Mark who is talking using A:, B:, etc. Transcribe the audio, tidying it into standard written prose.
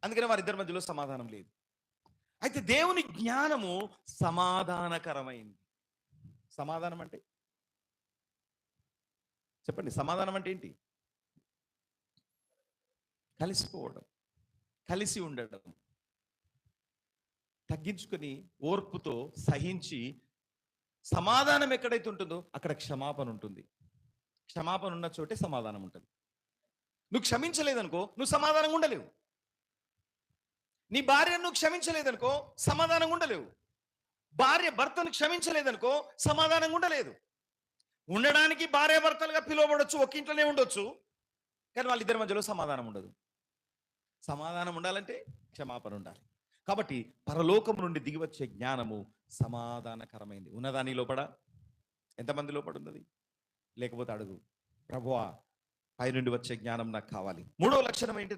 A: అందుకనే వారిద్దరి మధ్యలో సమాధానం లేదు. అయితే దేవుని జ్ఞానము సమాధానకరమైంది. సమాధానం అంటే చెప్పండి, సమాధానం అంటే ఏంటి? కలిసిపోవడం, కలిసి ఉండడం, తగ్గించుకొని ఓర్పుతో సహించి. సమాధానం ఎక్కడైతే ఉంటుందో అక్కడ క్షమాపణ ఉంటుంది. క్షమాపణ ఉన్న చోటే సమాధానం ఉంటుంది. నువ్వు క్షమించలేదనుకో, నువ్వు సమాధానంగా ఉండలేవు. నీ భార్యను నువ్వు క్షమించలేదనుకో, సమాధానంగా ఉండలేవు. భార్య భర్తను క్షమించలేదనుకో, సమాధానంగా ఉండలేదు. ఉండడానికి భార్య భర్తలుగా పిలువబడొచ్చు, ఒక ఇంట్లోనే ఉండొచ్చు, కానీ వాళ్ళిద్దరి మధ్యలో సమాధానం ఉండదు. సమాధానం ఉండాలంటే క్షమాపణ ఉండాలి. కాబట్టి పరలోకం నుండి దిగివచ్చే జ్ఞానము సమాధానకరమైంది. ఉన్నదా నీ లోపడ? ఎంతమంది లోపడ ఉన్నది? లేకపోతే అడుగు, ప్రభువా పై నుండి వచ్చే జ్ఞానం నాకు కావాలి. మూడో లక్షణం ఏంటి?